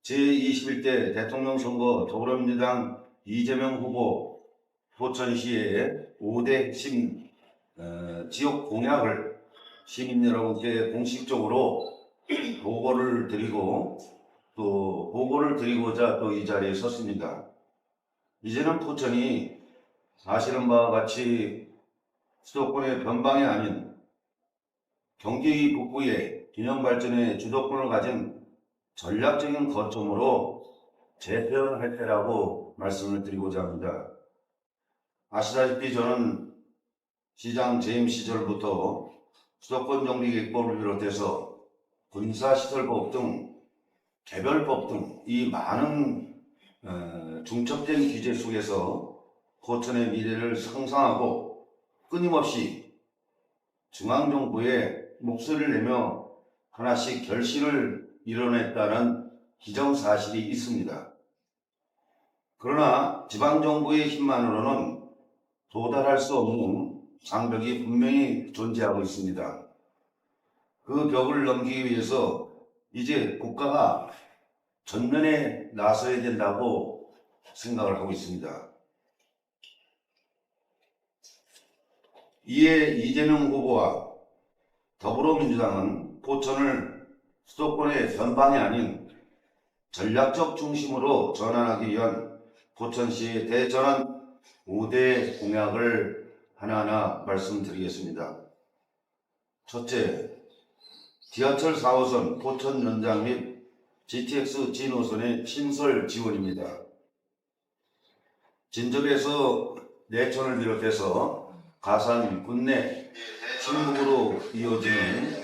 제21대 대통령 선거 더불어민주당 이재명 후보 포천시의 5대 핵심 지역 공약을 시민 여러분께 공식적으로 보고를 드리고 또 보고를 드리고자 또 이 자리에 섰습니다. 이제는 포천이 아시는 바와 같이 수도권의 변방이 아닌 경기 북부의 균형 발전의 주도권을 가진 전략적인 거점으로 재편할 때라고 말씀을 드리고자 합니다. 아시다시피 저는 시장 재임 시절부터 수도권 정비계획법을 비롯해서 군사시설법 등 개별법 등 이 많은 중첩된 규제 속에서 포천의 미래를 상상하고 끊임없이 중앙정부에 목소리를 내며 하나씩 결실을 이뤄냈다는 기정사실이 있습니다. 그러나 지방정부의 힘만으로는 도달할 수 없는 장벽이 분명히 존재하고 있습니다. 그 벽을 넘기기 위해서 이제 국가가 전면에 나서야 된다고 생각을 하고 있습니다. 이에 이재명 후보와 더불어민주당은 포천을 수도권의 변방이 아닌 전략적 중심으로 전환하기 위한 포천시의 대전환 5대 공약을 하나하나 말씀드리겠습니다. 첫째, 지하철 4호선 포천 연장 및 GTX G노선의 신설 지원입니다. 진접에서 내천을 비롯해서 가산, 군내, 신북으로 이어지는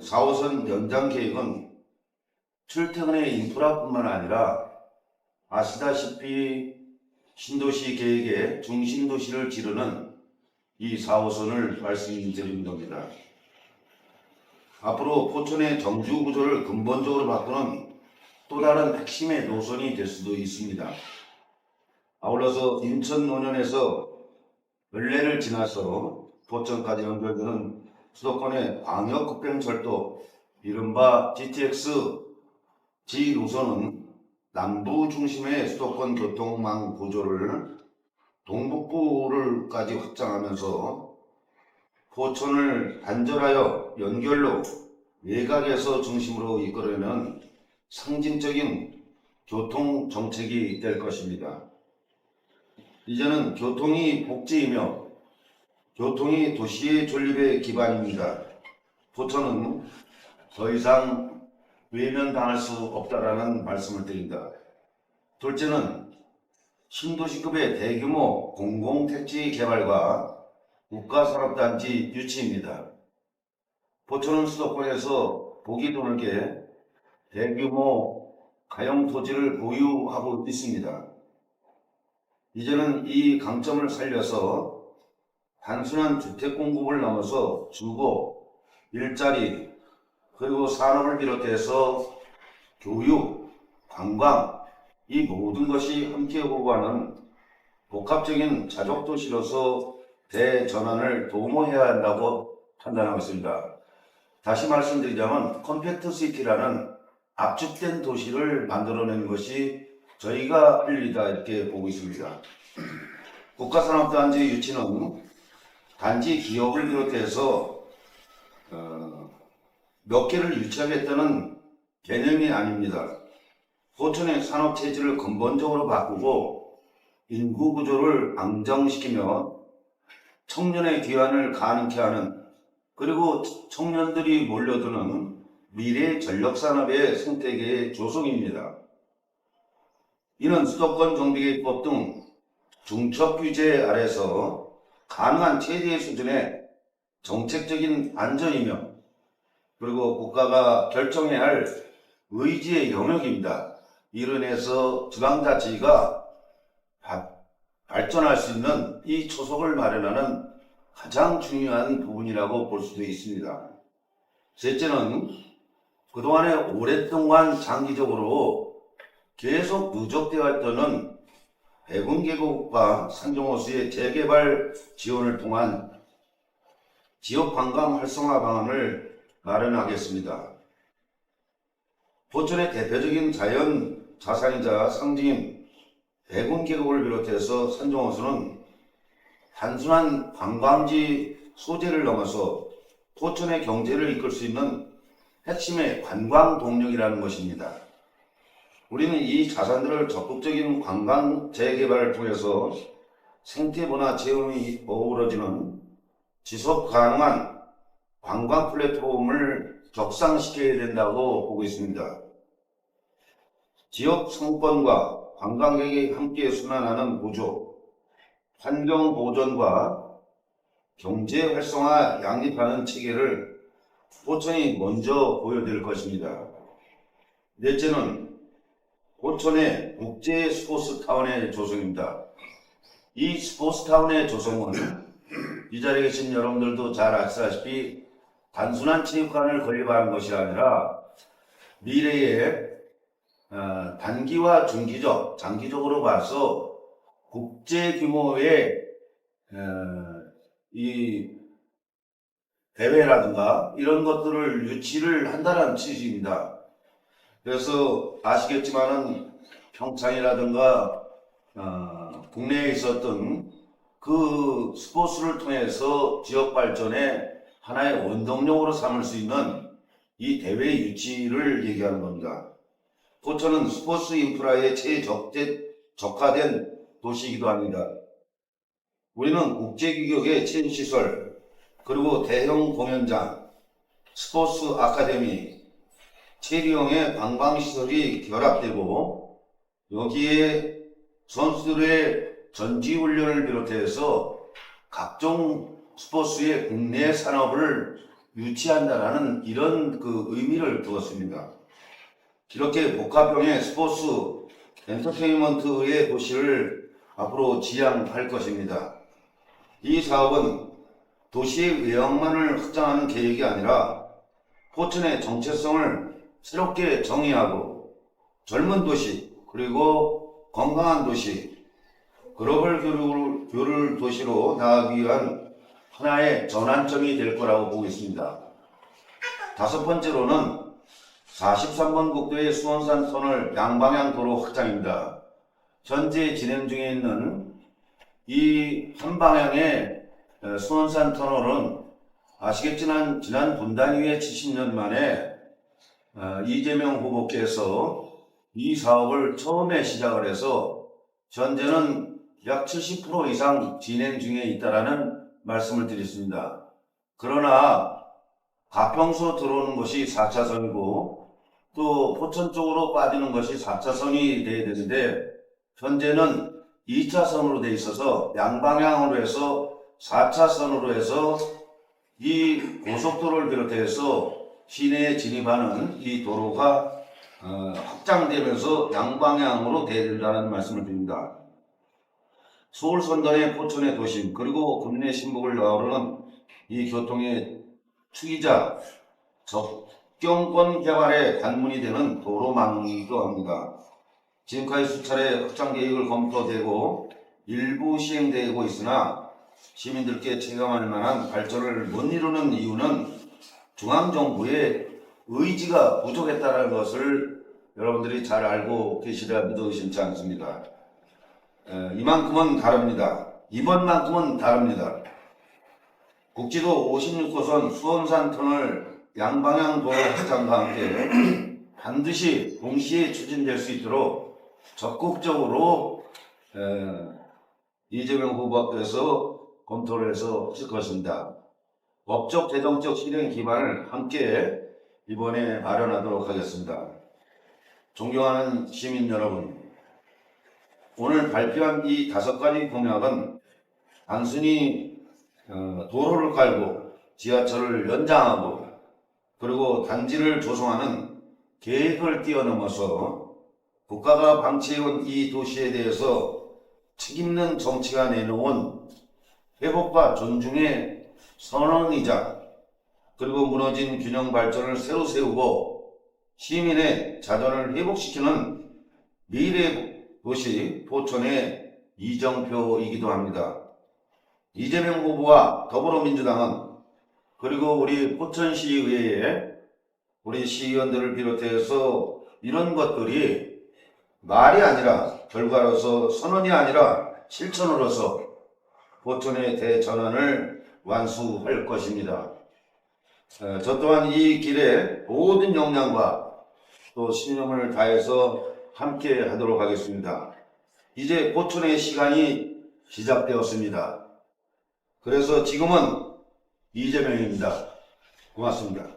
4호선 연장 계획은 출퇴근의 인프라뿐만 아니라 아시다시피 신도시 계획의 중심도시를 기르는 이 4호선을 말씀드린 겁니다. 앞으로 포천의 정주 구조를 근본적으로 바꾸는 또 다른 핵심의 노선이 될 수도 있습니다. 아울러서 인천 논현에서 을레를 지나서 포천까지 연결되는 수도권의 광역급행철도 이른바 GTX G 노선은 남부 중심의 수도권 교통망 구조를 동북부를까지 확장하면서 포천을 단절하여 연결로 외곽에서 중심으로 이끌어내는 상징적인 교통 정책이 될 것입니다. 이제는 교통이 복지이며 교통이 도시의 존립의 기반입니다. 포천은 더 이상 외면당할 수 없다라는 말씀을 드립니다. 둘째는 신도시급의 대규모 공공택지 개발과 국가산업단지 유치입니다. 포천은 수도권에서 보기 드물게 대규모 가용 토지를 보유하고 있습니다. 이제는 이 강점을 살려서 단순한 주택 공급을 넘어서 주거, 일자리, 그리고 산업을 비롯해서 교육, 관광, 이 모든 것이 함께 오고 하는 복합적인 자족도시로서 대전환을 도모해야 한다고 판단하고 있습니다. 다시 말씀드리자면 컴팩트 시티라는 압축된 도시를 만들어내는 것이 저희가 할 일이다 이렇게 보고 있습니다. 국가산업단지 유치는 단지 기업을 비롯해서 몇 개를 유치하겠다는 개념이 아닙니다. 포천의 산업 체질을 근본적으로 바꾸고 인구 구조를 안정시키며 청년의 귀환을 가능케 하는, 그리고 청년들이 몰려드는 미래 전력산업의 생태계의 조성입니다. 이는 수도권 정비계획법 등 중첩 규제 아래서 가능한 최대의 수준의 정책적인 안전이며 그리고 국가가 결정해야 할 의지의 영역입니다. 이로 인해서 지방자치가 발전할 수 있는 이 초석을 마련하는 가장 중요한 부분이라고 볼 수도 있습니다. 셋째는 그동안에 오랫동안 장기적으로 계속 누적되어 왔던 해군계곡과 산정호수의 재개발 지원을 통한 지역관광 활성화 방안을 마련하겠습니다. 포천의 대표적인 자연 자산이자 상징인 대군 계곡을 비롯해서 산정호수는 단순한 관광지 소재를 넘어서 포천의 경제를 이끌 수 있는 핵심의 관광 동력이라는 것입니다. 우리는 이 자산들을 적극적인 관광 재개발을 통해서 생태문화 체험이 어우러지는 지속 가능한 관광 플랫폼을 격상시켜야 된다고 보고 있습니다. 지역 상권과 관광객이 함께 순환하는 구조, 환경 보존과 경제 활성화 양립하는 체계를 포천이 먼저 보여드릴 것입니다. 넷째는 포천의 국제 스포츠 타운의 조성입니다. 이 스포츠 타운의 조성은 이 자리에 계신 여러분들도 잘 아시다시피 단순한 체육관을 건립하는 것이 아니라 미래에 단기와 중기적, 장기적으로 봐서 국제 규모의 이 대회라든가 이런 것들을 유치를 한다는 취지입니다. 그래서 아시겠지만은 평창이라든가 국내에 있었던 그 스포츠를 통해서 지역 발전의 하나의 원동력으로 삼을 수 있는 이 대회 유치를 얘기하는 겁니다. 포천은 스포츠 인프라에 최적화된 도시이기도 합니다. 우리는 국제규격의 체육시설, 그리고 대형 공연장, 스포츠 아카데미, 체류형의 관광시설이 결합되고 여기에 선수들의 전지훈련을 비롯해서 각종 스포츠의 국내 산업을 유치한다라는 이런 의미를 두었습니다. 이렇게 복합형의 스포츠 엔터테인먼트의 도시를 앞으로 지향할 것입니다. 이 사업은 도시의 외형만을 확장하는 계획이 아니라 포천의 정체성을 새롭게 정의하고 젊은 도시, 그리고 건강한 도시, 글로벌 교류 도시로 나아가기 위한 하나의 전환점이 될 거라고 보고 있습니다. 다섯 번째로는 43번 국도의 수원산 터널 양방향 도로 확장입니다. 현재 진행 중에 있는 이 한 방향의 수원산 터널은 아시겠지만 지난 분당 이후에 70년 만에 이재명 후보께서 이 사업을 처음에 시작을 해서 현재는 약 70% 이상 진행 중에 있다라는 말씀을 드렸습니다. 그러나 가평소 들어오는 것이 4차선이고 또 포천 쪽으로 빠지는 것이 4차선이 돼야 되는데 현재는 2차선으로 돼 있어서 양방향으로 해서 4차선으로 해서 이 고속도로를 비롯해서 시내에 진입하는 이 도로가 확장되면서 양방향으로 돼야 된다는 말씀을 드립니다. 서울 선단의 포천의 도심, 그리고 국내 신복을 아우르는 이 교통의 축이자 접경권 개발의 관문이 되는 도로망이기도 합니다. 지금까지 수차례 확장 계획을 검토되고 일부 시행되고 있으나 시민들께 체감할 만한 발전을 못 이루는 이유는 중앙정부의 의지가 부족했다는 것을 여러분들이 잘 알고 계시리라 믿어 의심치 않습니다. 이만큼은 다릅니다. 이번만큼은 다릅니다. 국지도 56호선 수원산 터널 양방향 도로 확장과 함께 반드시 동시에 추진될 수 있도록 적극적으로 이재명 후보께서 검토를 해서 하실 것입니다. 법적, 재정적 실행 기반을 함께 이번에 마련하도록 하겠습니다. 존경하는 시민 여러분, 오늘 발표한 이 5가지 공약은 단순히 도로를 깔고 지하철을 연장하고 그리고 단지를 조성하는 계획을 뛰어넘어서 국가가 방치해온 이 도시에 대해서 책임있는 정치가 내놓은 회복과 존중의 선언이자 그리고 무너진 균형 발전을 새로 세우고 시민의 자존을 회복시키는 미래 도시 포천의 이정표이기도 합니다. 이재명 후보와 더불어민주당은 그리고 우리 포천시의회에 우리 시의원들을 비롯해서 이런 것들이 말이 아니라 결과로서 선언이 아니라 실천으로서 포천의 대전환을 완수할 것입니다. 저 또한 이 길에 모든 역량과 또 신념을 다해서 함께 하도록 하겠습니다. 이제 포천의 시간이 시작되었습니다. 그래서 지금은 이재명입니다. 고맙습니다.